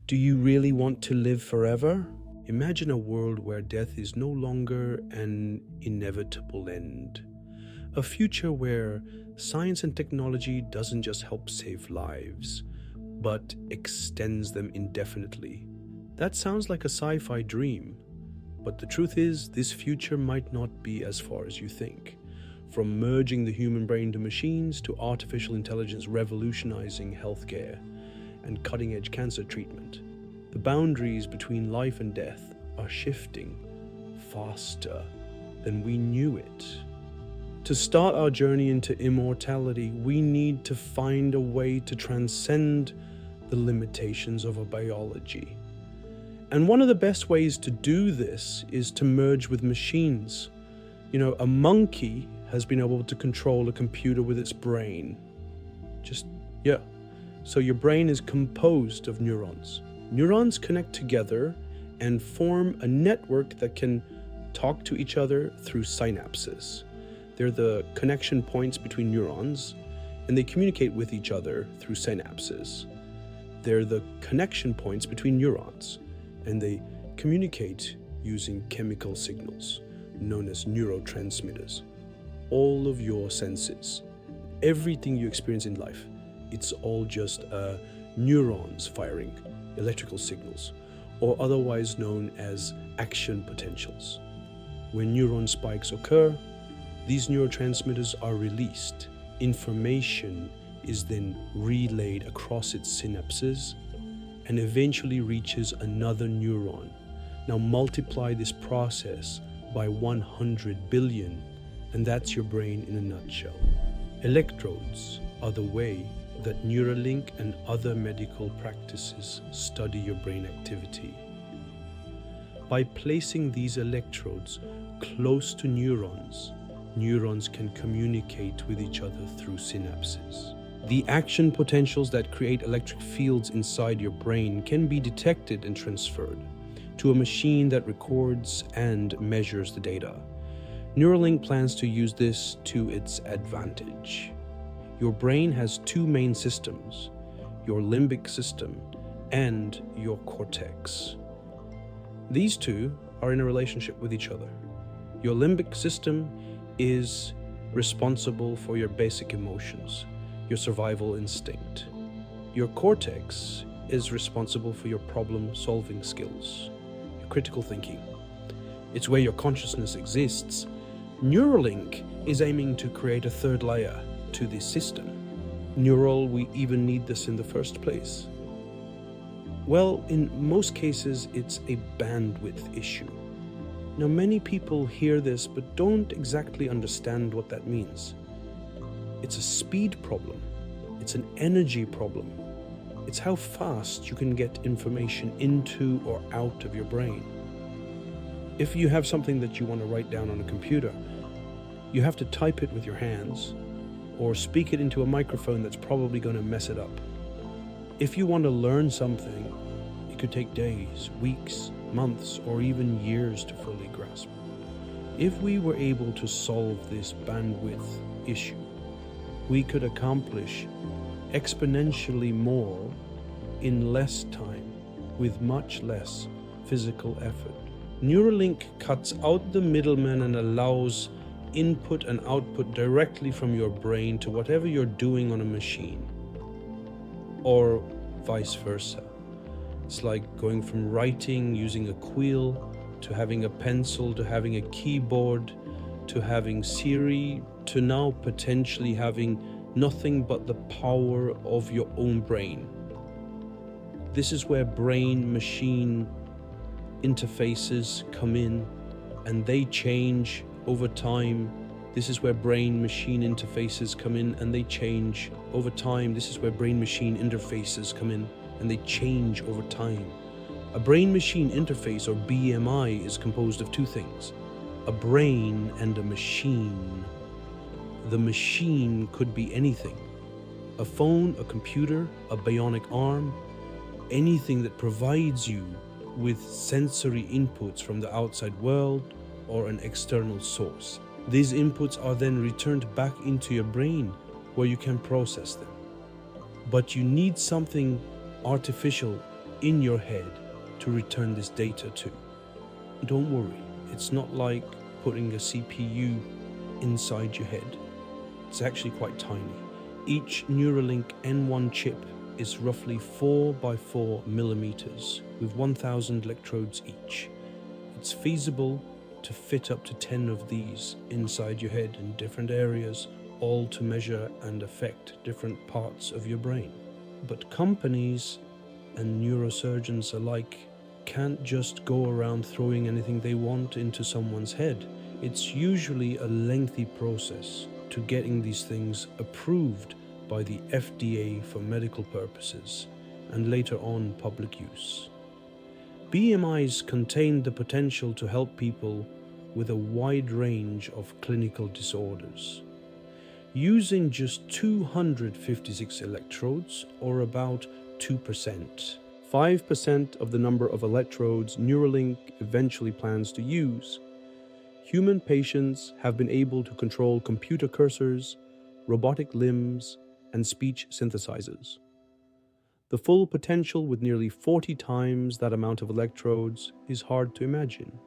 Do you really want to live forever? Imagine a world where death is no longer an inevitable end. A future where science and technology doesn't just help save lives, but extends them indefinitely. That sounds like a sci-fi dream, but the truth is, this future might not be as far as you think. From merging the human brain to machines to artificial intelligence revolutionizing healthcare and cutting-edge cancer treatment, the boundaries between life and death are shifting faster than we knew it. To start our journey into immortality, we need to find a way to transcend the limitations of our biology. And one of the best ways to do this is to merge with machines. A monkey has been able to control a computer with its brain. So your brain is composed of neurons. Neurons connect together and form a network that can talk to each other through synapses. They're the connection points between neurons, and they communicate with each other through synapses. They're the connection points between neurons, and they communicate using chemical signals known as neurotransmitters. All of your senses, everything you experience in life, it's all just neurons firing electrical signals, or otherwise known as action potentials. When neuron spikes occur, these neurotransmitters are released. Information is then relayed across its synapses and eventually reaches another neuron. Now multiply this process by 100 billion, and that's your brain in a nutshell. Electrodes are the way that Neuralink and other medical practices study your brain activity. By placing these electrodes close to neurons, neurons can communicate with each other through synapses. The action potentials that create electric fields inside your brain can be detected and transferred to a machine that records and measures the data. Neuralink plans to use this to its advantage. Your brain has two main systems, your limbic system and your cortex. These two are in a relationship with each other. Your limbic system is responsible for your basic emotions, your survival instinct. Your cortex is responsible for your problem-solving skills, your critical thinking. It's where your consciousness exists. Neuralink is aiming to create a third layer to this system. We even need this in the first place? Well, in most cases, it's a bandwidth issue. Now, many people hear this but don't exactly understand what that means. It's a speed problem. It's an energy problem. It's how fast you can get information into or out of your brain. If you have something that you want to write down on a computer, you have to type it with your hands or speak it into a microphone that's probably going to mess it up. If you want to learn something, it could take days, weeks, months, or even years to fully grasp. If we were able to solve this bandwidth issue, we could accomplish exponentially more in less time with much less physical effort. Neuralink cuts out the middleman and allows input and output directly from your brain to whatever you're doing on a machine, or vice versa. It's like going from writing using a quill to having a pencil to having a keyboard to having Siri to now potentially having nothing but the power of your own brain. This is where brain-machine interfaces come in, and they change over time. This is where brain-machine interfaces come in and they change over time. This is where brain-machine interfaces come in and they change over time. A brain-machine interface, or BMI, is composed of two things: a brain and a machine. The machine could be anything: a phone, a computer, a bionic arm, anything that provides you with sensory inputs from the outside world or an external source. These inputs are then returned back into your brain where you can process them. But you need something artificial in your head to return this data to. Don't worry, it's not like putting a CPU inside your head. It's actually quite tiny. Each Neuralink N1 chip is roughly 4 by 4 millimeters with 1,000 electrodes each. It's feasible to fit up to 10 of these inside your head in different areas, all to measure and affect different parts of your brain. But companies and neurosurgeons alike can't just go around throwing anything they want into someone's head. It's usually a lengthy process to getting these things approved by the FDA for medical purposes and later on public use. BMIs contain the potential to help people with a wide range of clinical disorders. Using just 256 electrodes, or about 2%. 5% of the number of electrodes Neuralink eventually plans to use, human patients have been able to control computer cursors, robotic limbs, and speech synthesizers. The full potential with nearly 40 times that amount of electrodes is hard to imagine.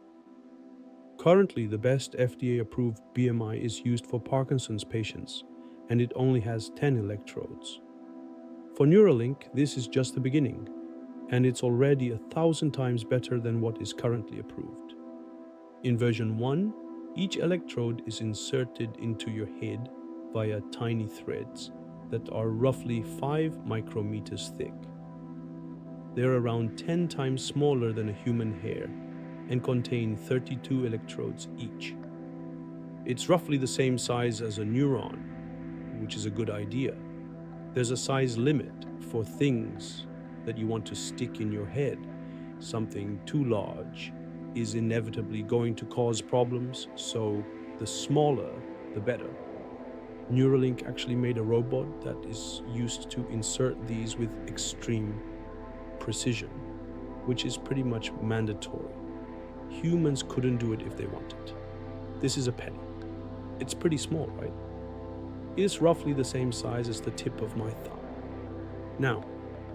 Currently, the best FDA-approved BMI is used for Parkinson's patients, and it only has 10 electrodes. For Neuralink, this is just the beginning, and it's already 1,000 times better than what is currently approved. In version 1, each electrode is inserted into your head via tiny threads that are roughly 5 micrometers thick. They're around 10 times smaller than a human hair and contain 32 electrodes each. It's roughly the same size as a neuron, which is a good idea. There's a size limit for things that you want to stick in your head. Something too large is inevitably going to cause problems, so the smaller, the better. Neuralink actually made a robot that is used to insert these with extreme precision, which is pretty much mandatory. Humans couldn't do it if they wanted. This is a penny. It's pretty small, right? It is roughly the same size as the tip of my thumb. Now,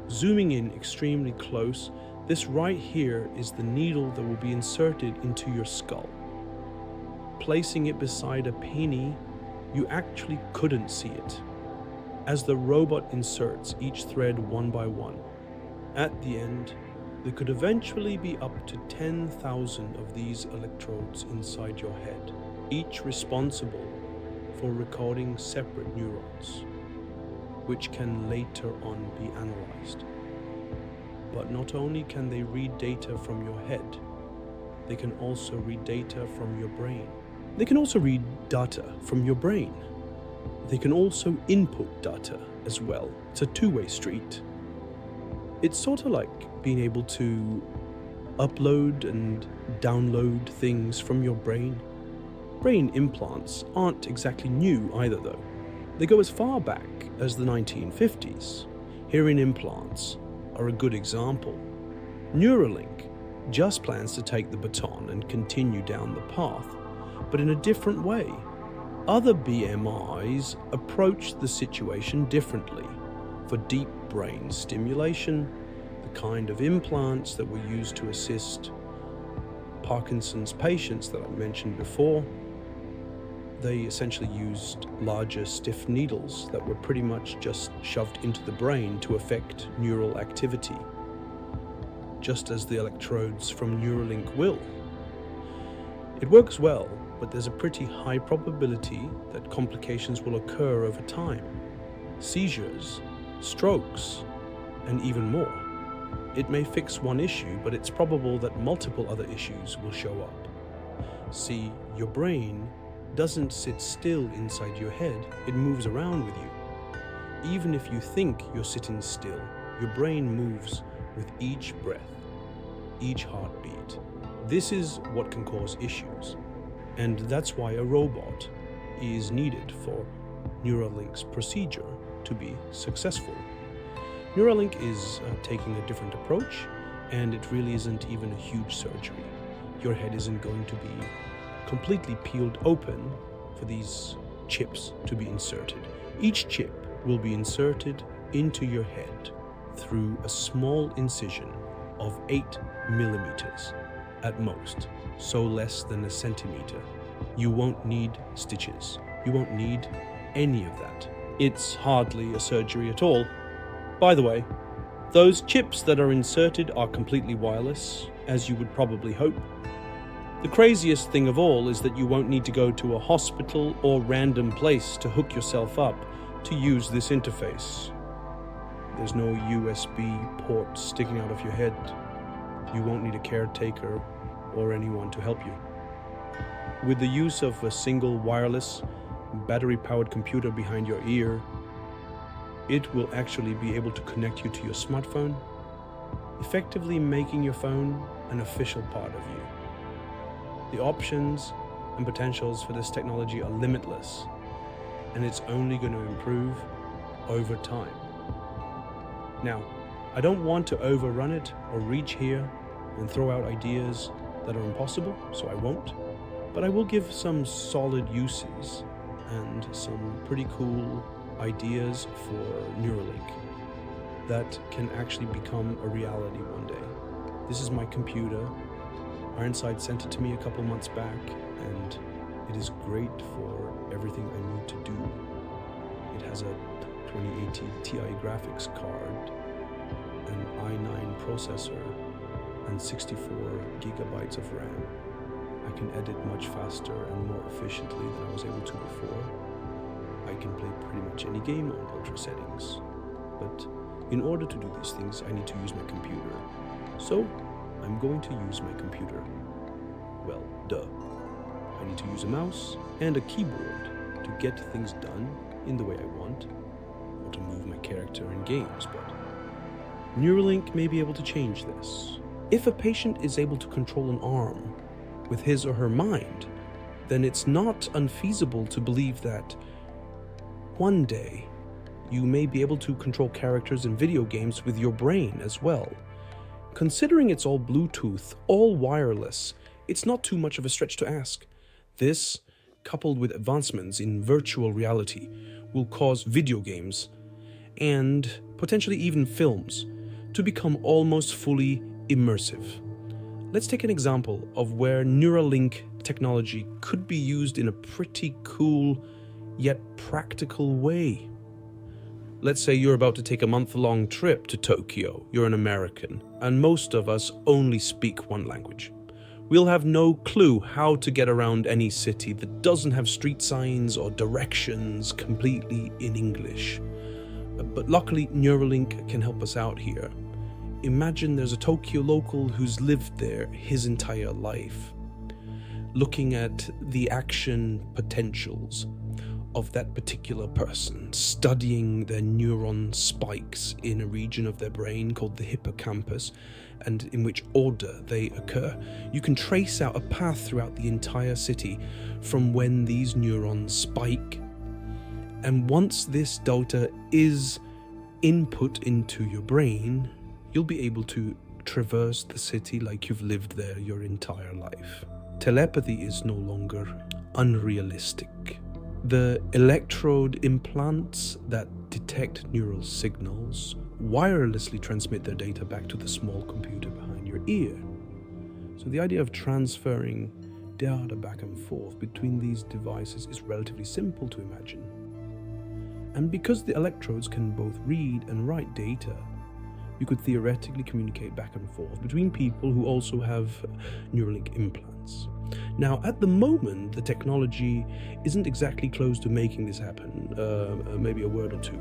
zooming in extremely close, this right here is the needle that will be inserted into your skull. Placing it beside a penny, you actually couldn't see it, as the robot inserts each thread one by one. At the end, there could eventually be up to 10,000 of these electrodes inside your head, each responsible for recording separate neurons, which can later on be analyzed. But not only can they read data from your head, they can also read data from your brain. They can also read data from your brain. They can also input data as well. It's a two-way street. It's sort of like being able to upload and download things from your brain. Brain implants aren't exactly new either though. They go as far back as the 1950s. Hearing implants are a good example. Neuralink just plans to take the baton and continue down the path, but in a different way. Other BMIs approach the situation differently. For deep brain stimulation, the kind of implants that were used to assist Parkinson's patients that I mentioned before, they essentially used larger stiff needles that were pretty much just shoved into the brain to affect neural activity, just as the electrodes from Neuralink will. It works well, but there's a pretty high probability that complications will occur over time. Seizures, strokes, and even more. It may fix one issue, but it's probable that multiple other issues will show up. See, your brain doesn't sit still inside your head, it moves around with you. Even if you think you're sitting still, your brain moves with each breath, each heartbeat. This is what can cause issues, and that's why a robot is needed for Neuralink's procedure to be successful. Neuralink is taking a different approach, and it really isn't even a huge surgery. Your head isn't going to be completely peeled open for these chips to be inserted. Each chip will be inserted into your head through a small incision of 8 millimeters at most, so less than a centimeter. You won't need stitches. You won't need any of that. It's hardly a surgery at all. By the way, those chips that are inserted are completely wireless, as you would probably hope. The craziest thing of all is that you won't need to go to a hospital or random place to hook yourself up to use this interface. There's no USB port sticking out of your head. You won't need a caretaker or anyone to help you. With the use of a single wireless, battery-powered computer behind your ear, it will actually be able to connect you to your smartphone, effectively making your phone an official part of you. The options and potentials for this technology are limitless, and it's only going to improve over time. Now, I don't want to overrun it or reach here and throw out ideas that are impossible, so I won't. But I will give some solid uses and some pretty cool ideas for Neuralink that can actually become a reality one day. This is my computer. Ironside sent it to me a couple months back, and it is great for everything I need to do. It has a 2080 Ti graphics card, an i9 processor, and 64 gigabytes of RAM. I can edit much faster and more efficiently than I was able to before. I can play pretty much any game on ultra settings. But in order to do these things, I need to use my computer. So I'm going to use my computer. Well, duh. I need to use a mouse and a keyboard to get things done in the way I want, or to move my character in games, but Neuralink may be able to change this. If a patient is able to control an arm with his or her mind, then it's not unfeasible to believe that one day you may be able to control characters in video games with your brain as well. Considering it's all Bluetooth, all wireless, it's not too much of a stretch to ask. This, coupled with advancements in virtual reality, will cause video games, and potentially even films, to become almost fully immersive. Let's take an example of where Neuralink technology could be used in a pretty cool yet practical way. Let's say you're about to take a month-long trip to Tokyo. You're an American, and most of us only speak one language. We'll have no clue how to get around any city that doesn't have street signs or directions completely in English. But luckily, Neuralink can help us out here. Imagine there's a Tokyo local who's lived there his entire life, looking at the action potentials of that particular person, studying their neuron spikes in a region of their brain called the hippocampus, and in which order they occur. You can trace out a path throughout the entire city from when these neurons spike. And once this data is input into your brain, you'll be able to traverse the city like you've lived there your entire life. Telepathy is no longer unrealistic. The electrode implants that detect neural signals wirelessly transmit their data back to the small computer behind your ear. So the idea of transferring data back and forth between these devices is relatively simple to imagine. And because the electrodes can both read and write data, you could theoretically communicate back and forth between people who also have Neuralink implants. Now, at the moment, the technology isn't exactly close to making this happen, maybe a word or two.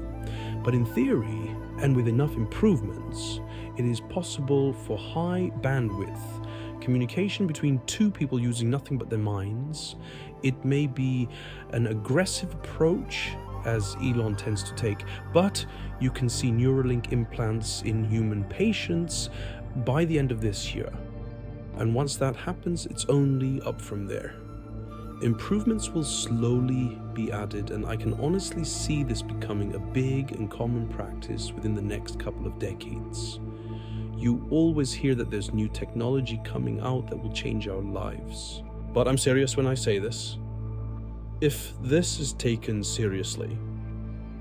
But in theory, and with enough improvements, it is possible for high bandwidth communication between two people using nothing but their minds. It may be an aggressive approach, as Elon tends to take, but you can see Neuralink implants in human patients by the end of this year. And once that happens, it's only up from there. Improvements will slowly be added, and I can honestly see this becoming a big and common practice within the next couple of decades. You always hear that there's new technology coming out that will change our lives. But I'm serious when I say this. If this is taken seriously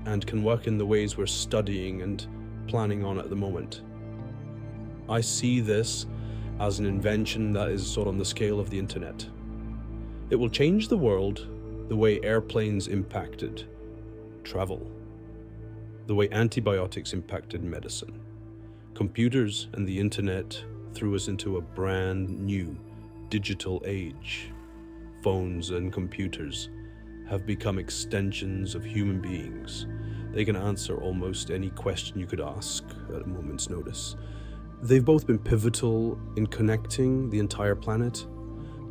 and can work in the ways we're studying and planning on at the moment, I see this as an invention that is sort of on the scale of the internet. It will change the world the way airplanes impacted travel, the way antibiotics impacted medicine. Computers and the internet threw us into a brand new digital age. Phones and computers have become extensions of human beings. They can answer almost any question you could ask at a moment's notice. They've both been pivotal in connecting the entire planet.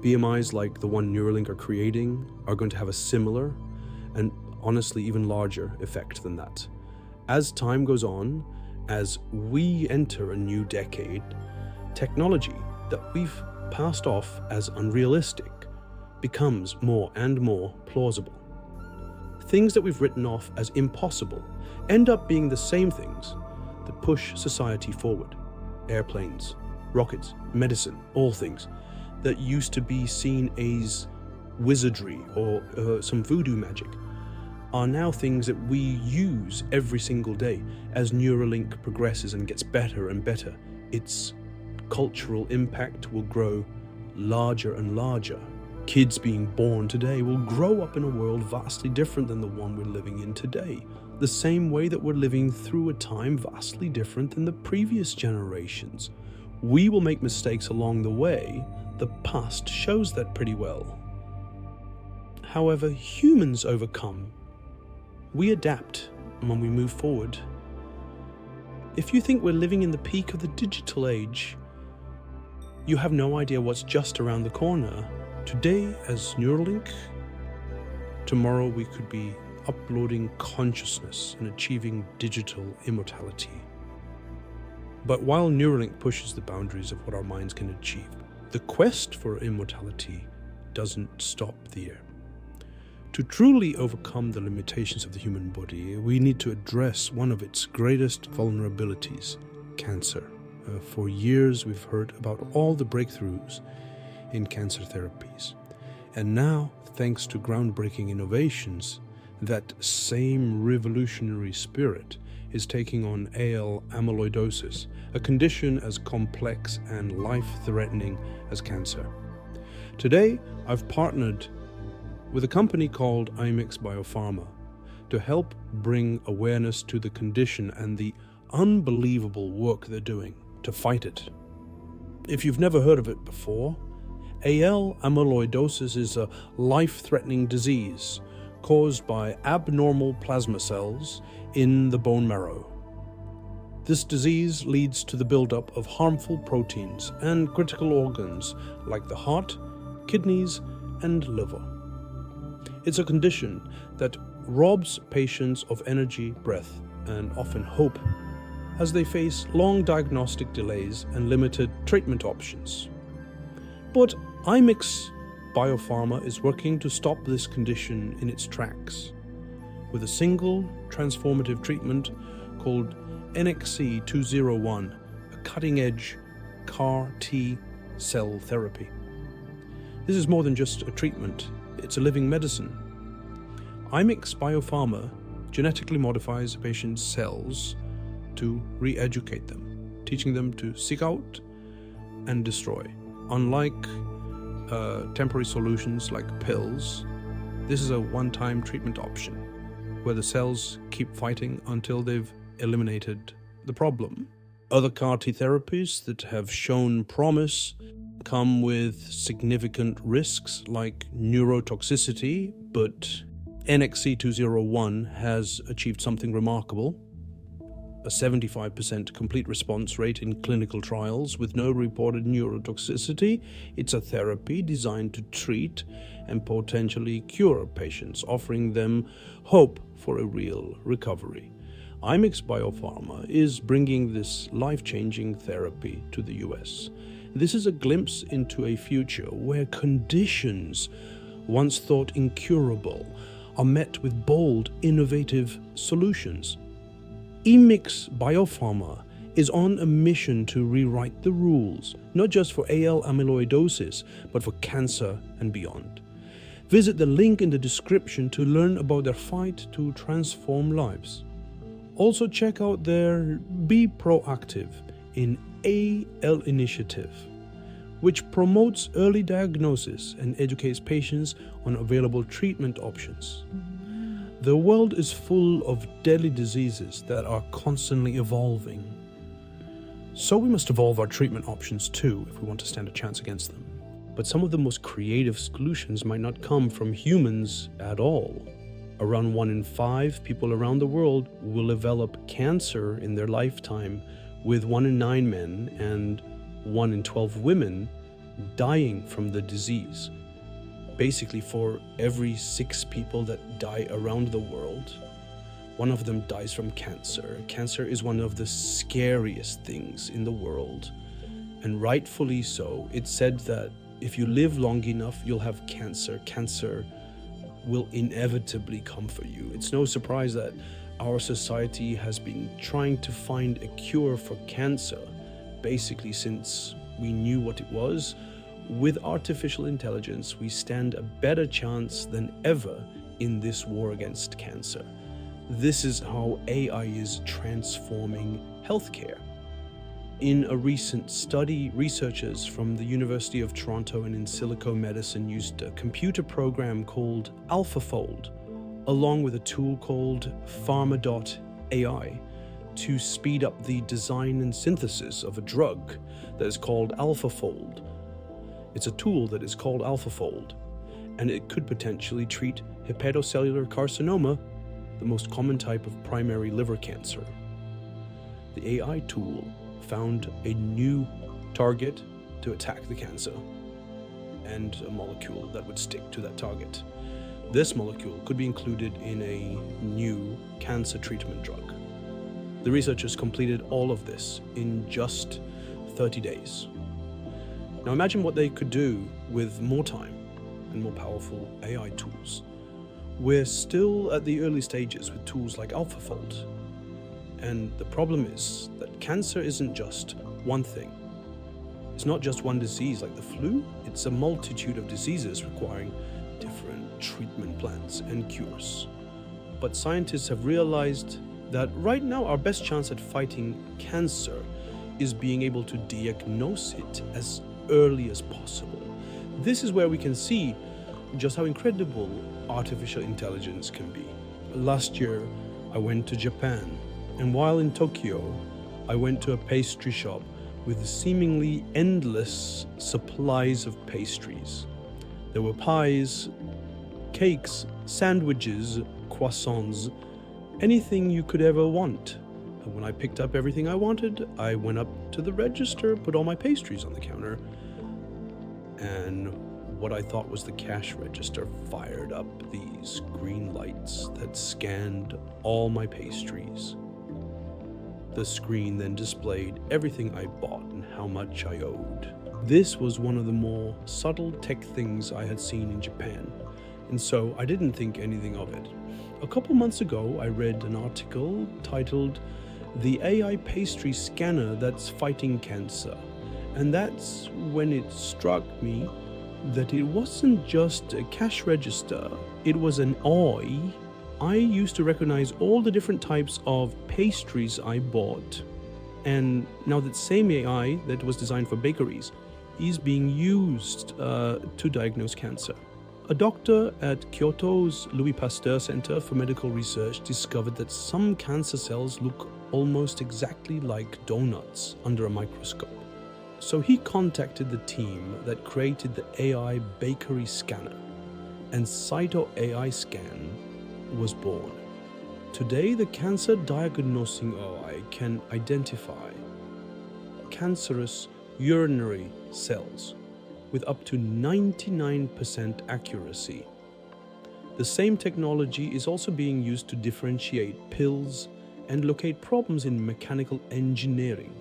BMIs like the one Neuralink are creating are going to have a similar and honestly even larger effect than that. As time goes on, as we enter a new decade, technology that we've passed off as unrealistic becomes more and more plausible. Things that we've written off as impossible end up being the same things that push society forward. Airplanes, rockets, medicine, all things that used to be seen as wizardry or some voodoo magic are now things that we use every single day. As Neuralink progresses and gets better and better, its cultural impact will grow larger and larger. Kids being born today will grow up in a world vastly different than the one we're living in today, the same way that we're living through a time vastly different than the previous generations. We will make mistakes along the way. The past shows that pretty well. However, humans overcome. We adapt when we move forward. If you think we're living in the peak of the digital age, you have no idea what's just around the corner. Today as Neuralink, tomorrow we could be uploading consciousness and achieving digital immortality. But while Neuralink pushes the boundaries of what our minds can achieve, the quest for immortality doesn't stop there. To truly overcome the limitations of the human body, we need to address one of its greatest vulnerabilities, cancer. For years we've heard about all the breakthroughs in cancer therapies. And now, thanks to groundbreaking innovations, that same revolutionary spirit is taking on AL amyloidosis, a condition as complex and life-threatening as cancer. Today, I've partnered with a company called IMIX Biopharma to help bring awareness to the condition and the unbelievable work they're doing to fight it. If you've never heard of it before, AL amyloidosis is a life-threatening disease caused by abnormal plasma cells in the bone marrow. This disease leads to the buildup of harmful proteins and critical organs like the heart, kidneys, and liver. It's a condition that robs patients of energy, breath, and often hope as they face long diagnostic delays and limited treatment options. But IMIX Biopharma is working to stop this condition in its tracks with a single transformative treatment called NXC-201, a cutting-edge CAR T cell therapy. This is more than just a treatment, it's a living medicine. IMIX Biopharma genetically modifies a patient's cells to re-educate them, teaching them to seek out and destroy. Unlike temporary solutions like pills, this is a one-time treatment option where the cells keep fighting until they've eliminated the problem. Other CAR T therapies that have shown promise come with significant risks like neurotoxicity, but NXC-201 has achieved something remarkable. A 75% complete response rate in clinical trials with no reported neurotoxicity. It's a therapy designed to treat and potentially cure patients, offering them hope for a real recovery. IMIX Biopharma is bringing this life-changing therapy to the US. This is a glimpse into a future where conditions once thought incurable are met with bold, innovative solutions. IMIX Biopharma is on a mission to rewrite the rules, not just for AL amyloidosis, but for cancer and beyond. Visit the link in the description to learn about their fight to transform lives. Also check out their Be Proactive in AL Initiative, which promotes early diagnosis and educates patients on available treatment options. The world is full of deadly diseases that are constantly evolving. So we must evolve our treatment options too if we want to stand a chance against them. But some of the most creative solutions might not come from humans at all. Around 1 in 5 people around the world will develop cancer in their lifetime, with 1 in 9 men and 1 in 12 women dying from the disease. Basically, for every 6 people that die around the world, 1 of them dies from cancer. Cancer is one of the scariest things in the world, and rightfully so. It's said that if you live long enough, you'll have cancer. Cancer will inevitably come for you. It's no surprise that our society has been trying to find a cure for cancer, basically since we knew what it was. With artificial intelligence, we stand a better chance than ever in this war against cancer. This is how AI is transforming healthcare. In a recent study, researchers from the University of Toronto and in silico medicine used a computer program called AlphaFold, along with a tool called Pharma.ai, to speed up the design and synthesis of a drug that is called AlphaFold. It's a tool that is called AlphaFold, and it could potentially treat hepatocellular carcinoma, the most common type of primary liver cancer. The AI tool found a new target to attack the cancer and a molecule that would stick to that target. This molecule could be included in a new cancer treatment drug. The researchers completed all of this in just 30 days. Now imagine what they could do with more time and more powerful AI tools. We're still at the early stages with tools like AlphaFold. And the problem is that cancer isn't just one thing. It's not just one disease like the flu, it's a multitude of diseases requiring different treatment plans and cures. But scientists have realized that right now our best chance at fighting cancer is being able to diagnose it as early as possible. This is where we can see just how incredible artificial intelligence can be. Last year, I went to Japan, and while in Tokyo, I went to a pastry shop with seemingly endless supplies of pastries. There were pies, cakes, sandwiches, croissants, anything you could ever want. And when I picked up everything I wanted, I went up to the register, put all my pastries on the counter, and what I thought was the cash register fired up these green lights that scanned all my pastries. The screen then displayed everything I bought and how much I owed. This was one of the more subtle tech things I had seen in Japan, and so I didn't think anything of it. A couple months ago, I read an article titled "The AI Pastry Scanner That's Fighting Cancer," and that's when it struck me that it wasn't just a cash register, it was an eye. I used to recognize all the different types of pastries I bought, and now that same AI that was designed for bakeries is being used to diagnose cancer. A doctor at Kyoto's Louis Pasteur Center for Medical Research discovered that some cancer cells look almost exactly like donuts under a microscope. So he contacted the team that created the AI bakery scanner, and Cyto AI Scan was born. Today, the cancer diagnosing AI can identify cancerous urinary cells with up to 99% accuracy. The same technology is also being used to differentiate pills and locate problems in mechanical engineering.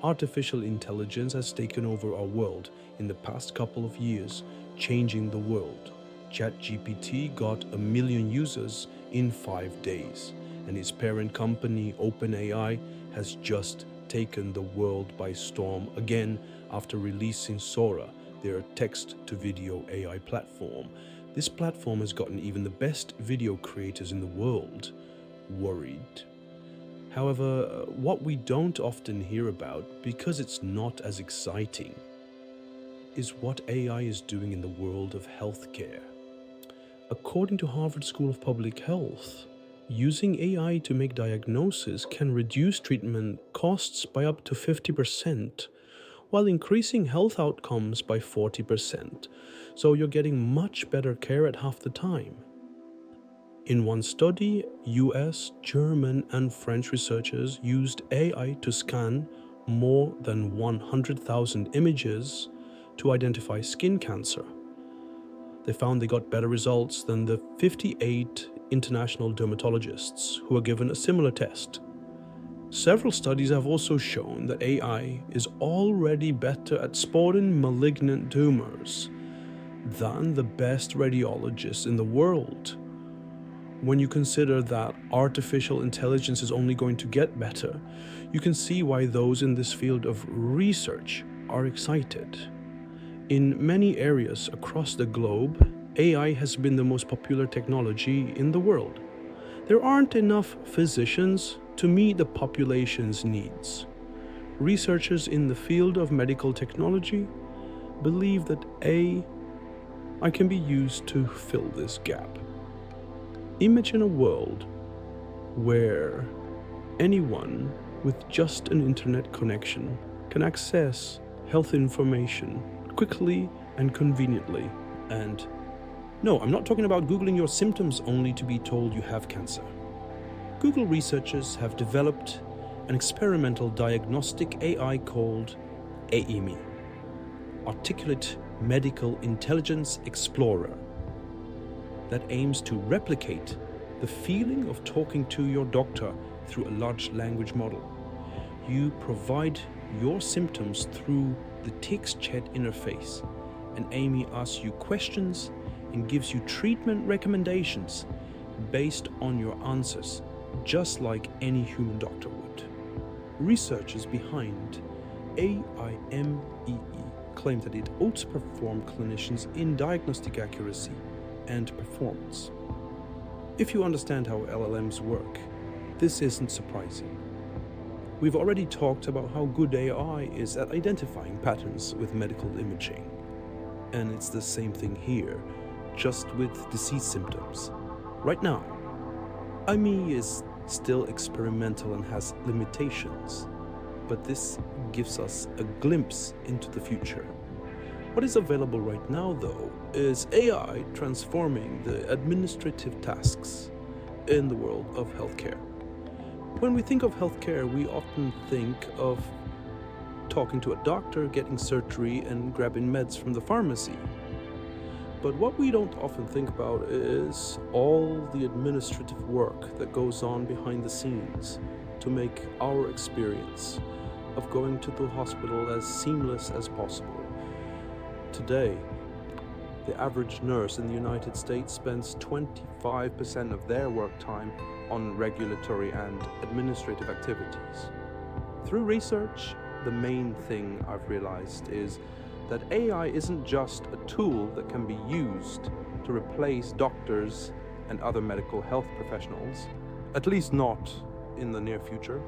Artificial intelligence has taken over our world in the past couple of years, changing the world. ChatGPT got 1 million users in 5 days, and its parent company, OpenAI, has just taken the world by storm again after releasing Sora, their text-to-video AI platform. This platform has gotten even the best video creators in the world worried. However, what we don't often hear about, because it's not as exciting, is what AI is doing in the world of healthcare. According to Harvard School of Public Health, using AI to make diagnosis can reduce treatment costs by up to 50%, while increasing health outcomes by 40%, so you're getting much better care at half the time. In one study, US, German, and French researchers used AI to scan more than 100,000 images to identify skin cancer. They found they got better results than the 58 international dermatologists who were given a similar test. Several studies have also shown that AI is already better at spotting malignant tumors than the best radiologists in the world. When you consider that artificial intelligence is only going to get better, you can see why those in this field of research are excited. In many areas across the globe, AI has been the most popular technology in the world. There aren't enough physicians to meet the population's needs. Researchers in the field of medical technology believe that AI can be used to fill this gap. Imagine a world where anyone with just an internet connection can access health information quickly and conveniently. And no, I'm not talking about Googling your symptoms only to be told you have cancer. Google researchers have developed an experimental diagnostic AI called AIME, Articulate Medical Intelligence Explorer, that aims to replicate the feeling of talking to your doctor through a large language model. You provide your symptoms through the text chat interface, and AIME asks you questions and gives you treatment recommendations based on your answers, just like any human doctor would. Researchers behind AIME claim that it outperforms clinicians in diagnostic accuracy and performance. If you understand how LLMs work, this isn't surprising. We've already talked about how good AI is at identifying patterns with medical imaging. And it's the same thing here, just with disease symptoms. Right now, AIME is still experimental and has limitations, but this gives us a glimpse into the future. What is available right now, though, is AI transforming the administrative tasks in the world of healthcare. When we think of healthcare, we often think of talking to a doctor, getting surgery, and grabbing meds from the pharmacy. But what we don't often think about is all the administrative work that goes on behind the scenes to make our experience of going to the hospital as seamless as possible. Today, the average nurse in the United States spends 25% of their work time on regulatory and administrative activities. Through research, the main thing I've realized is that AI isn't just a tool that can be used to replace doctors and other medical health professionals, at least not in the near future.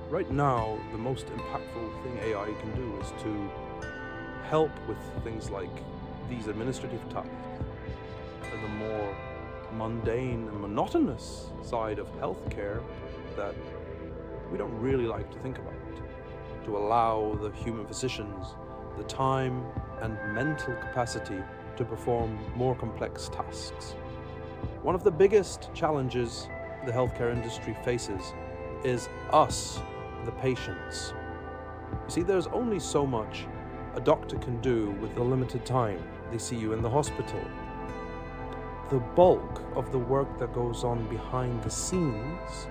Right now, the most impactful thing AI can do is to help with things like these administrative tasks and the more mundane and monotonous side of healthcare that we don't really like to think about, to allow the human physicians the time and mental capacity to perform more complex tasks. One of the biggest challenges the healthcare industry faces is us, the patients. You see, there's only so much a doctor can do with the limited time they see you in the hospital. The bulk of the work that goes on behind the scenes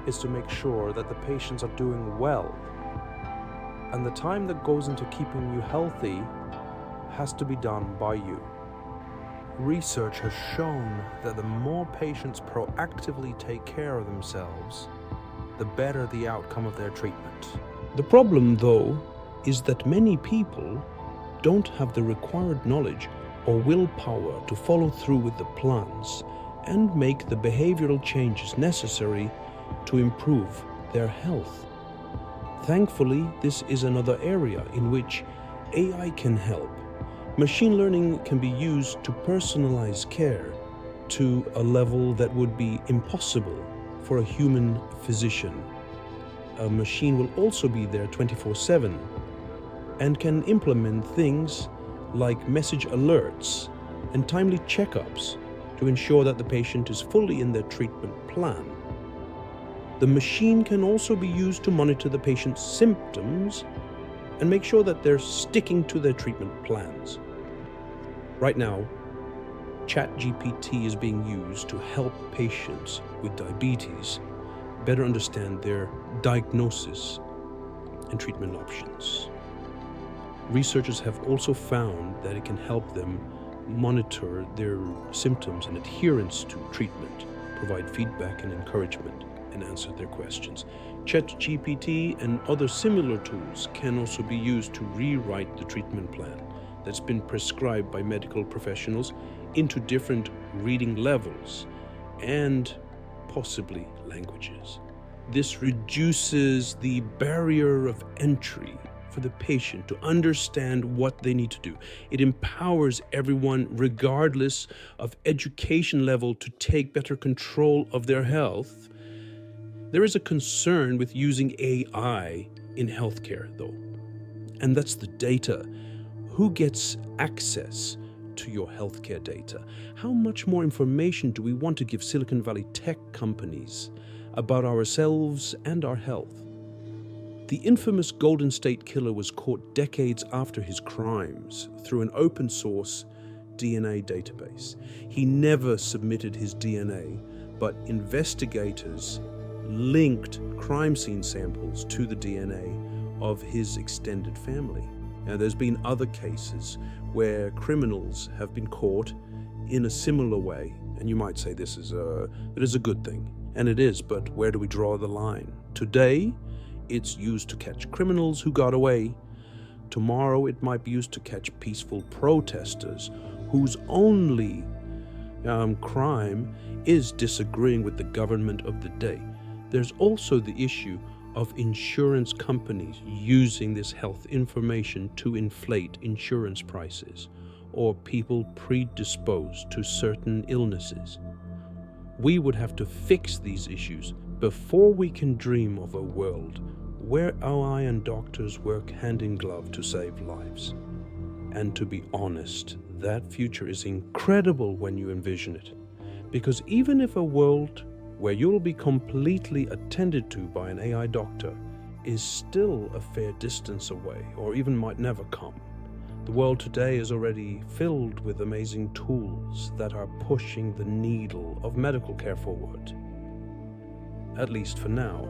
is to make sure that the patients are doing well. And the time that goes into keeping you healthy has to be done by you. Research has shown that the more patients proactively take care of themselves, the better the outcome of their treatment. The problem, though, is that many people don't have the required knowledge or willpower to follow through with the plans and make the behavioral changes necessary to improve their health. Thankfully, this is another area in which AI can help. Machine learning can be used to personalize care to a level that would be impossible for a human physician. A machine will also be there 24/7 and can implement things like message alerts and timely checkups to ensure that the patient is fully in their treatment plan. The machine can also be used to monitor the patient's symptoms and make sure that they're sticking to their treatment plans. Right now, ChatGPT is being used to help patients with diabetes better understand their diagnosis and treatment options. Researchers have also found that it can help them monitor their symptoms and adherence to treatment, provide feedback and encouragement, and answer their questions. ChatGPT and other similar tools can also be used to rewrite the treatment plan that's been prescribed by medical professionals into different reading levels and possibly languages. This reduces the barrier of entry for the patient to understand what they need to do. It empowers everyone, regardless of education level, to take better control of their health. There is a concern with using AI in healthcare, though, and that's the data. Who gets access to your healthcare data? How much more information do we want to give Silicon Valley tech companies about ourselves and our health? The infamous Golden State Killer was caught decades after his crimes through an open source DNA database. He never submitted his DNA, but investigators linked crime scene samples to the DNA of his extended family. Now, there's been other cases where criminals have been caught in a similar way, and you might say it is a good thing, and it is, but where do we draw the line? Today, it's used to catch criminals who got away. Tomorrow, it might be used to catch peaceful protesters whose only crime is disagreeing with the government of the day. There's also the issue of insurance companies using this health information to inflate insurance prices, or people predisposed to certain illnesses. We would have to fix these issues before we can dream of a world where AI and doctors work hand in glove to save lives. And to be honest, that future is incredible when you envision it, because even if a world where you'll be completely attended to by an AI doctor is still a fair distance away, or even might never come. The world today is already filled with amazing tools that are pushing the needle of medical care forward. At least for now,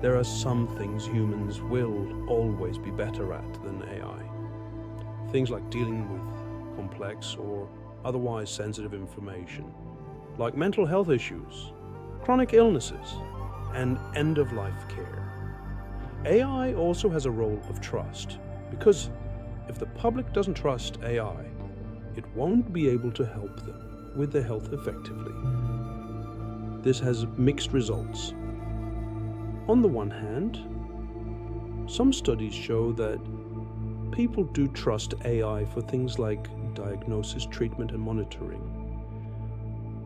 there are some things humans will always be better at than AI. Things like dealing with complex or otherwise sensitive information, like mental health issues, chronic illnesses, and end-of-life care. AI also has a role of trust, because if the public doesn't trust AI, it won't be able to help them with their health effectively. This has mixed results. On the one hand, some studies show that people do trust AI for things like diagnosis, treatment, and monitoring,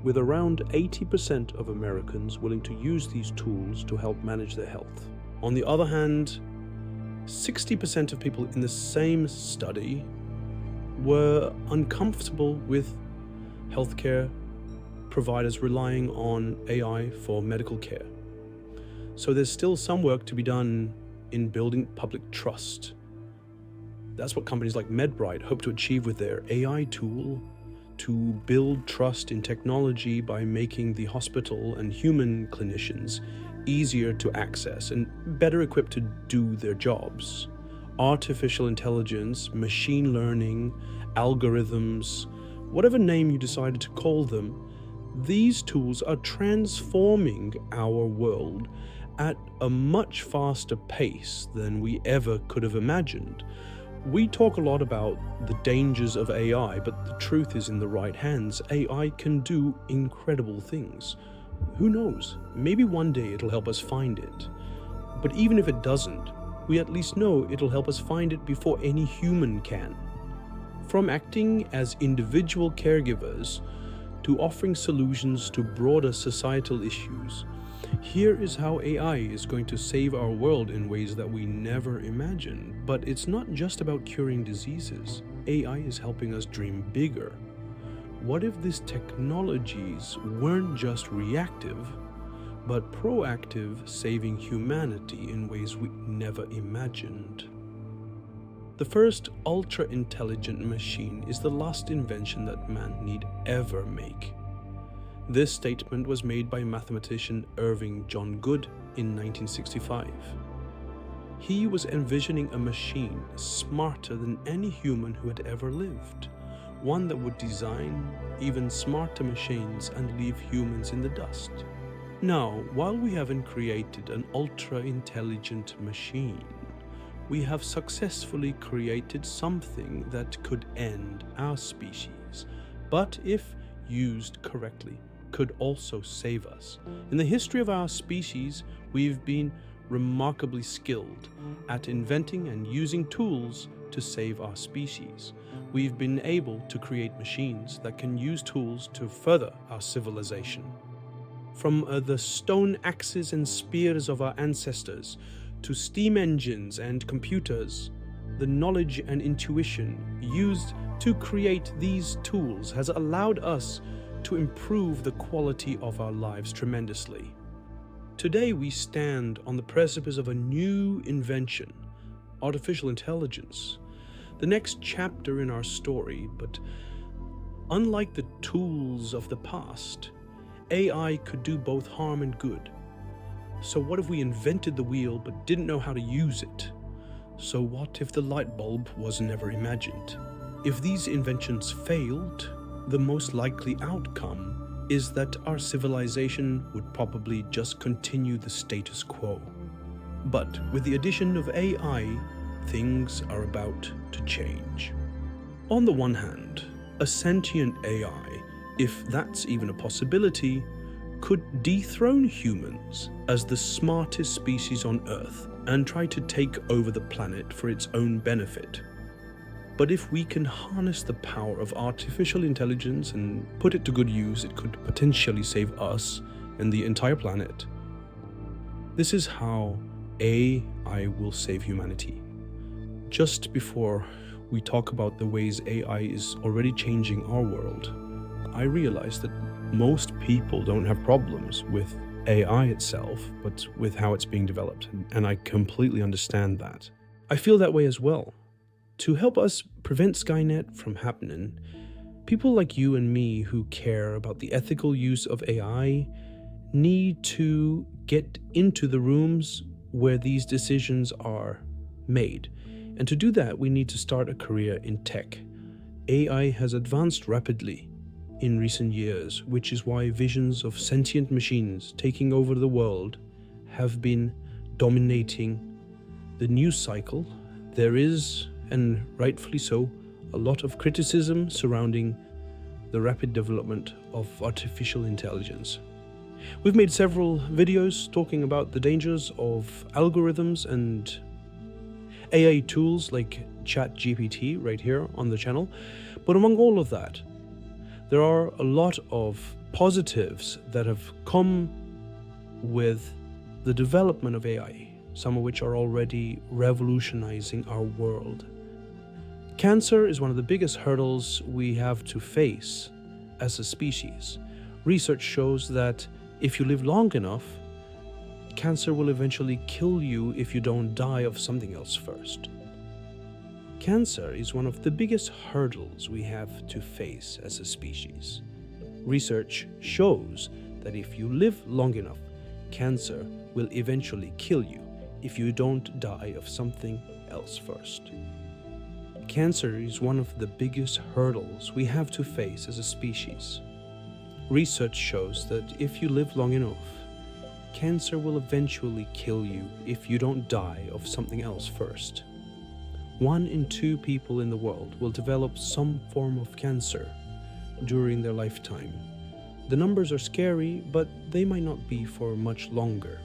with around 80% of Americans willing to use these tools to help manage their health. On the other hand, 60% of people in the same study were uncomfortable with healthcare providers relying on AI for medical care. So there's still some work to be done in building public trust. That's what companies like MedBrite hope to achieve with their AI tool, to build trust in technology by making the hospital and human clinicians easier to access and better equipped to do their jobs. Artificial intelligence, machine learning, algorithms, whatever name you decided to call them, these tools are transforming our world at a much faster pace than we ever could have imagined. We talk a lot about the dangers of AI, but the truth is, in the right hands, AI can do incredible things. Who knows? Maybe one day it'll help us find it. But even if it doesn't, we at least know it'll help us find it before any human can. From acting as individual caregivers to offering solutions to broader societal issues, here is how AI is going to save our world in ways that we never imagined. But it's not just about curing diseases. AI is helping us dream bigger. What if these technologies weren't just reactive, but proactive, saving humanity in ways we never imagined? The first ultra-intelligent machine is the last invention that man need ever make. This statement was made by mathematician Irving John Good in 1965. He was envisioning a machine smarter than any human who had ever lived, one that would design even smarter machines and leave humans in the dust. Now, while we haven't created an ultra-intelligent machine, we have successfully created something that could end our species, but if used correctly, could also save us. In the history of our species, we've been remarkably skilled at inventing and using tools to save our species. We've been able to create machines that can use tools to further our civilization. From the stone axes and spears of our ancestors to steam engines and computers, the knowledge and intuition used to create these tools has allowed us to improve the quality of our lives tremendously. Today we stand on the precipice of a new invention, artificial intelligence, the next chapter in our story. But unlike the tools of the past, AI could do both harm and good. So what if we invented the wheel but didn't know how to use it? So what if the light bulb was never imagined? If these inventions failed, the most likely outcome is that our civilization would probably just continue the status quo. But with the addition of AI, things are about to change. On the one hand, a sentient AI, if that's even a possibility, could dethrone humans as the smartest species on Earth and try to take over the planet for its own benefit. But if we can harness the power of artificial intelligence and put it to good use, it could potentially save us and the entire planet. This is how AI will save humanity. Just before we talk about the ways AI is already changing our world, I realized that most people don't have problems with AI itself, but with how it's being developed, and I completely understand that. I feel that way as well. To help us prevent Skynet from happening, people like you and me who care about the ethical use of AI need to get into the rooms where these decisions are made. And to do that, we need to start a career in tech. AI has advanced rapidly in recent years, which is why visions of sentient machines taking over the world have been dominating the news cycle. There is, and rightfully so, a lot of criticism surrounding the rapid development of artificial intelligence. We've made several videos talking about the dangers of algorithms and AI tools like ChatGPT right here on the channel. But among all of that, there are a lot of positives that have come with the development of AI, some of which are already revolutionizing our world. Cancer is one of the biggest hurdles we have to face as a species. Research shows that if you live long enough, cancer will eventually kill you if you don't die of something else first. Cancer is one of the biggest hurdles we have to face as a species. Research shows that if you live long enough, cancer will eventually kill you if you don't die of something else first. Cancer is one of the biggest hurdles we have to face as a species. Research shows that if you live long enough, cancer will eventually kill you if you don't die of something else first. 1 in 2 people in the world will develop some form of cancer during their lifetime. The numbers are scary, but they might not be for much longer.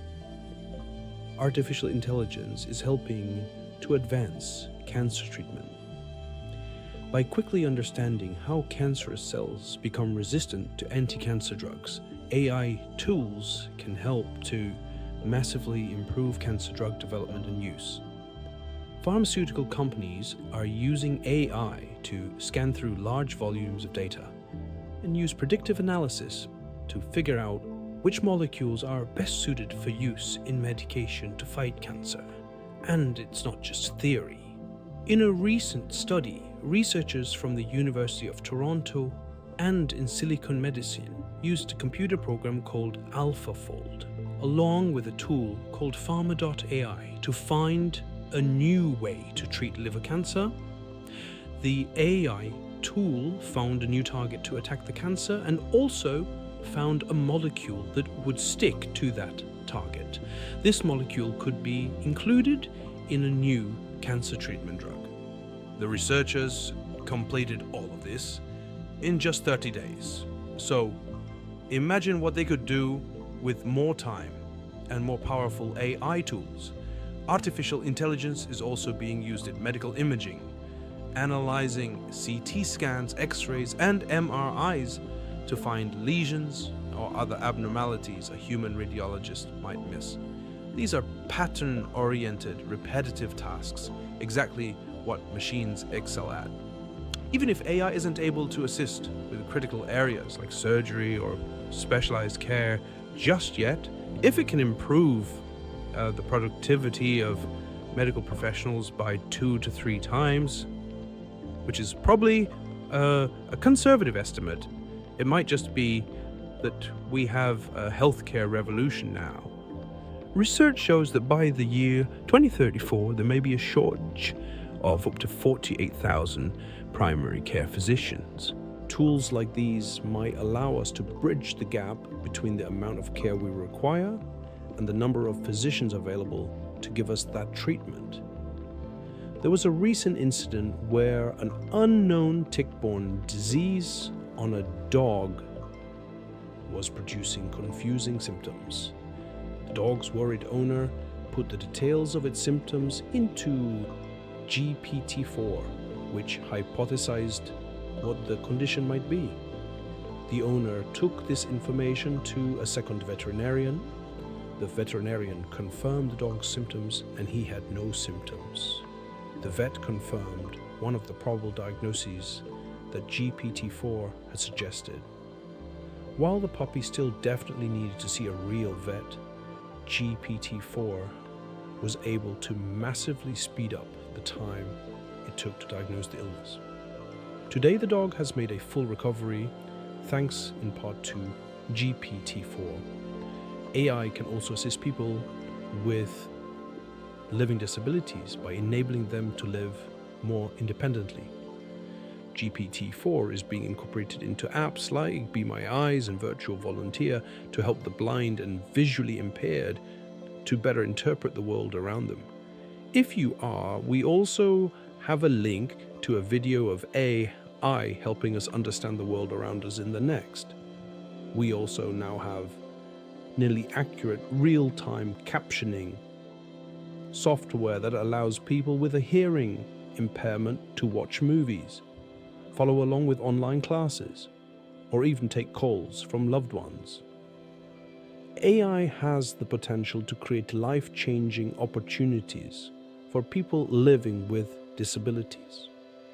artificial intelligence is helping to advance cancer treatment. By quickly understanding how cancerous cells become resistant to anti-cancer drugs, AI tools can help to massively improve cancer drug development and use. Pharmaceutical companies are using AI to scan through large volumes of data and use predictive analysis to figure out which molecules are best suited for use in medication to fight cancer. And it's not just theory. In a recent study, researchers from the University of Toronto and in Silicon Medicine used a computer program called AlphaFold, along with a tool called Pharma.ai to find a new way to treat liver cancer. The AI tool found a new target to attack the cancer and also found a molecule that would stick to that target. This molecule could be included in a new cancer treatment drug. The researchers completed all of this in just 30 days. So imagine what they could do with more time and more powerful AI tools. Artificial intelligence is also being used in medical imaging, analyzing CT scans, X-rays, and MRIs to find lesions or other abnormalities a human radiologist might miss. These are pattern-oriented, repetitive tasks, exactly what machines excel at. Even if AI isn't able to assist with critical areas like surgery or specialized care just yet, if it can improve the productivity of medical professionals by 2 to 3 times, which is probably a conservative estimate, it might just be that we have a healthcare revolution now. Research shows that by the year 2034, there may be a shortage of up to 48,000 primary care physicians. Tools like these might allow us to bridge the gap between the amount of care we require and the number of physicians available to give us that treatment. There was a recent incident where an unknown tick-borne disease on a dog was producing confusing symptoms. The dog's worried owner put the details of its symptoms into GPT-4, which hypothesized what the condition might be. The owner took this information to a second veterinarian. The veterinarian confirmed the dog's symptoms and he had no symptoms. The vet confirmed one of the probable diagnoses that GPT-4 had suggested. While the puppy still definitely needed to see a real vet, GPT-4 was able to massively speed up the time it took to diagnose the illness. Today, the dog has made a full recovery thanks in part to GPT-4. AI can also assist people with living disabilities by enabling them to live more independently. GPT-4 is being incorporated into apps like Be My Eyes and Virtual Volunteer to help the blind and visually impaired to better interpret the world around them. If you are, we also have a link to a video of AI helping us understand the world around us in the next. We also now have nearly accurate real-time captioning software that allows people with a hearing impairment to watch movies, follow along with online classes, or even take calls from loved ones. AI has the potential to create life-changing opportunities for people living with disabilities.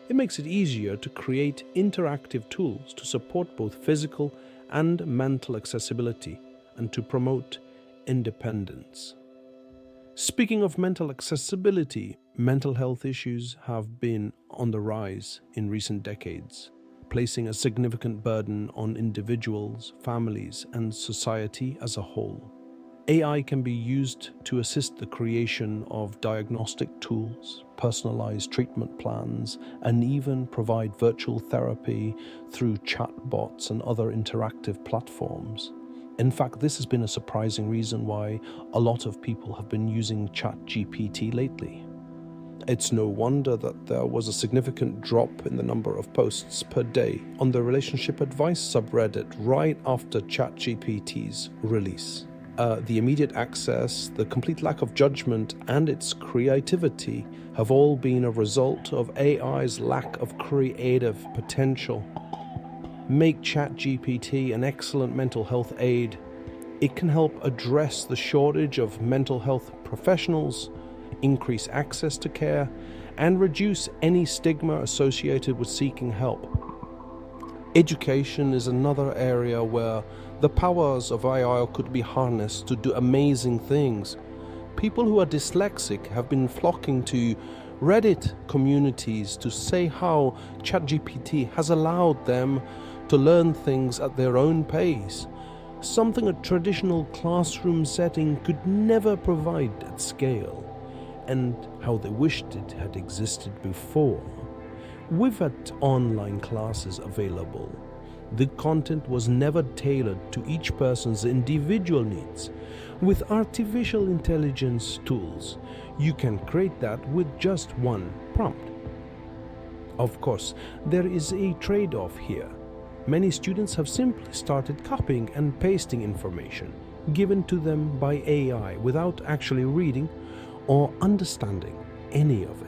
It makes it easier to create interactive tools to support both physical and mental accessibility and to promote independence. Speaking of mental accessibility, mental health issues have been on the rise in recent decades, placing a significant burden on individuals, families, and society as a whole. AI can be used to assist the creation of diagnostic tools, personalized treatment plans, and even provide virtual therapy through chatbots and other interactive platforms. In fact, this has been a surprising reason why a lot of people have been using ChatGPT lately. It's no wonder that there was a significant drop in the number of posts per day on the relationship advice subreddit right after ChatGPT's release. The immediate access, the complete lack of judgment, and its creativity have all been a result of AI's lack of creative potential. Make ChatGPT an excellent mental health aid. It can help address the shortage of mental health professionals, increase access to care, and reduce any stigma associated with seeking help. Education is another area where the powers of AI could be harnessed to do amazing things. People who are dyslexic have been flocking to Reddit communities to say how ChatGPT has allowed them to learn things at their own pace, something a traditional classroom setting could never provide at scale, and how they wished it had existed before. With online classes available, the content was never tailored to each person's individual needs. With artificial intelligence tools, you can create that with just one prompt. Of course, there is a trade-off here. Many students have simply started copying and pasting information given to them by AI without actually reading or understanding any of it.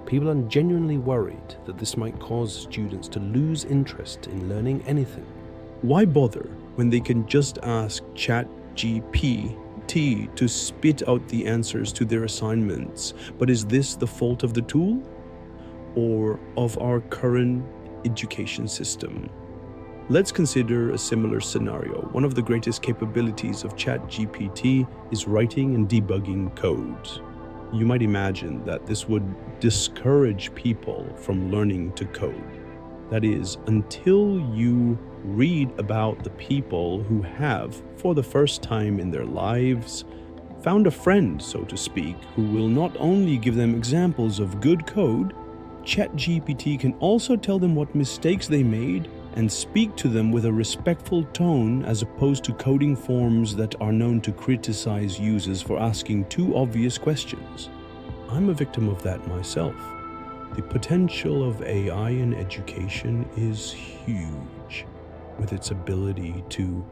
People are genuinely worried that this might cause students to lose interest in learning anything. Why bother when they can just ask ChatGPT to spit out the answers to their assignments? But is this the fault of the tool or of our current education system? Let's consider a similar scenario. One of the greatest capabilities of ChatGPT is writing and debugging code. You might imagine that this would discourage people from learning to code. That is, until you read about the people who have, for the first time in their lives, found a friend, so to speak, who will not only give them examples of good code, ChatGPT can also tell them what mistakes they made and speak to them with a respectful tone, as opposed to coding forms that are known to criticize users for asking too obvious questions. I'm a victim of that myself. The potential of AI in education is huge, with its ability to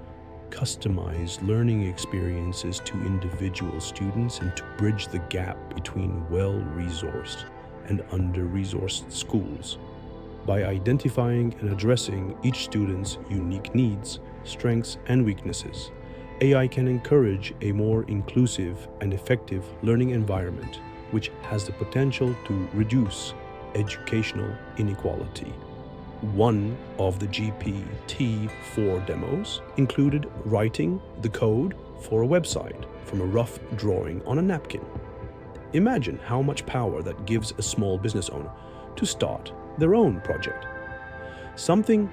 customize learning experiences to individual students and to bridge the gap between well-resourced and under-resourced schools. By identifying and addressing each student's unique needs, strengths, and weaknesses, AI can encourage a more inclusive and effective learning environment, which has the potential to reduce educational inequality. One of the GPT-4 demos included writing the code for a website from a rough drawing on a napkin. Imagine how much power that gives a small business owner to start their own project. Something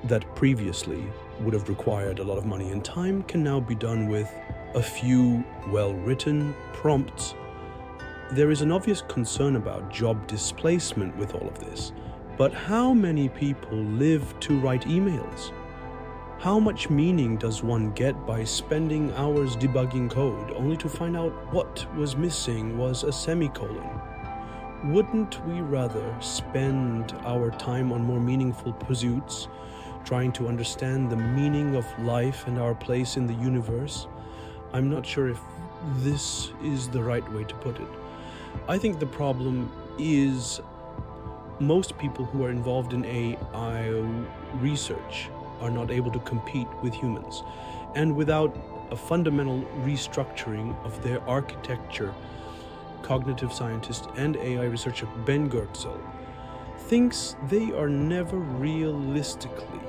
that previously would have required a lot of money and time can now be done with a few well-written prompts. There is an obvious concern about job displacement with all of this, but how many people live to write emails? How much meaning does one get by spending hours debugging code only to find out what was missing was a semicolon? Wouldn't we rather spend our time on more meaningful pursuits, trying to understand the meaning of life and our place in the universe? I'm not sure if this is the right way to put it. I think the problem is most people who are involved in AI research are not able to compete with humans. And without a fundamental restructuring of their architecture, cognitive scientist and AI researcher Ben Goertzel thinks they are never realistically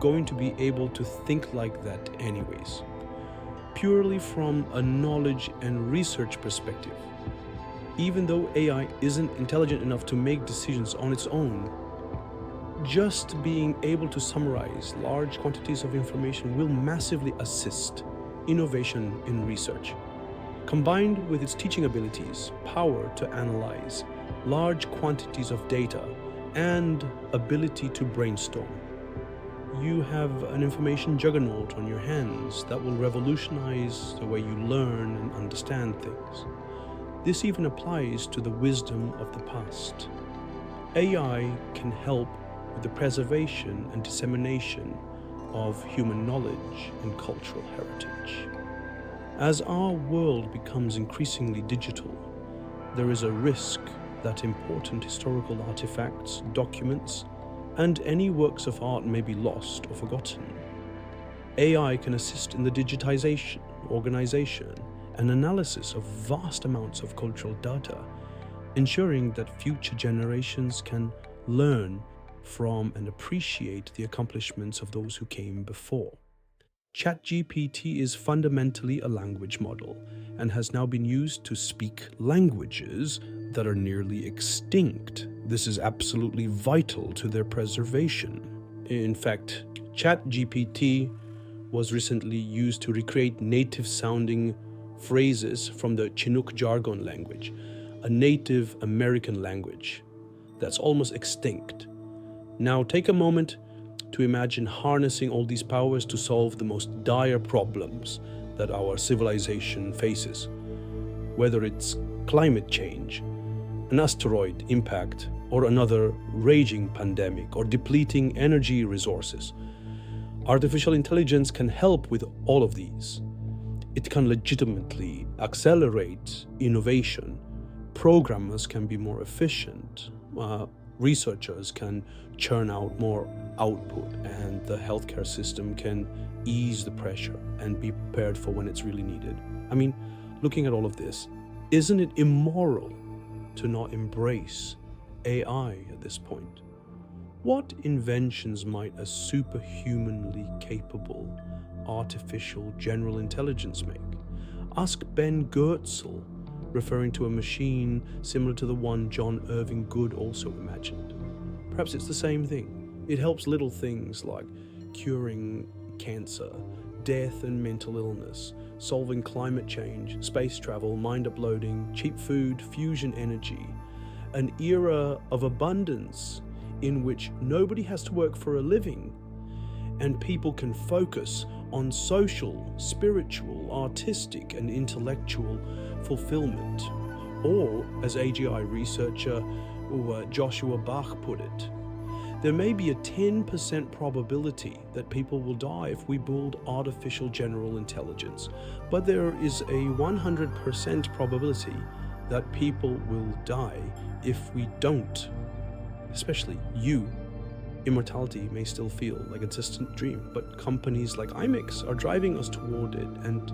going to be able to think like that anyways. Purely from a knowledge and research perspective, even though AI isn't intelligent enough to make decisions on its own, just being able to summarize large quantities of information will massively assist innovation in research. Combined with its teaching abilities, power to analyze large quantities of data, and ability to brainstorm, you have an information juggernaut on your hands that will revolutionize the way you learn and understand things. This even applies to the wisdom of the past. AI can help with the preservation and dissemination of human knowledge and cultural heritage. As our world becomes increasingly digital, there is a risk that important historical artifacts, documents, and any works of art may be lost or forgotten. AI can assist in the digitization, organization, and analysis of vast amounts of cultural data, ensuring that future generations can learn from and appreciate the accomplishments of those who came before. ChatGPT is fundamentally a language model and has now been used to speak languages that are nearly extinct. This is absolutely vital to their preservation. In fact, ChatGPT was recently used to recreate native-sounding phrases from the Chinook jargon language, a Native American language that's almost extinct. Now take a moment to imagine harnessing all these powers to solve the most dire problems that our civilization faces, whether it's climate change, an asteroid impact, or another raging pandemic, or depleting energy resources. Artificial intelligence can help with all of these. It can legitimately accelerate innovation. Programmers can be more efficient. Researchers can churn out more output, and the healthcare system can ease the pressure and be prepared for when it's really needed. I mean, looking at all of this, isn't it immoral to not embrace AI at this point? What inventions might a superhumanly capable artificial general intelligence make? Ask Ben Goertzel, referring to a machine similar to the one John Irving Good also imagined. Perhaps it's the same thing. It helps little things like curing cancer, death and mental illness, solving climate change, space travel, mind uploading, cheap food, fusion energy, an era of abundance in which nobody has to work for a living and people can focus on social, spiritual, artistic, and intellectual fulfillment. Or, as AGI researcher Joshua Bach put it, there may be a 10% probability that people will die if we build artificial general intelligence, but there is a 100% probability that people will die if we don't. Especially you. Immortality may still feel like a distant dream, but companies like IMEX are driving us toward it and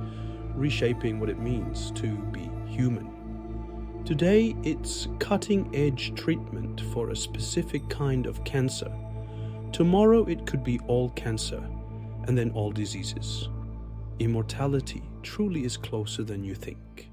reshaping what it means to be human. Today, it's cutting-edge treatment for a specific kind of cancer. Tomorrow, it could be all cancer, and then all diseases. Immortality truly is closer than you think.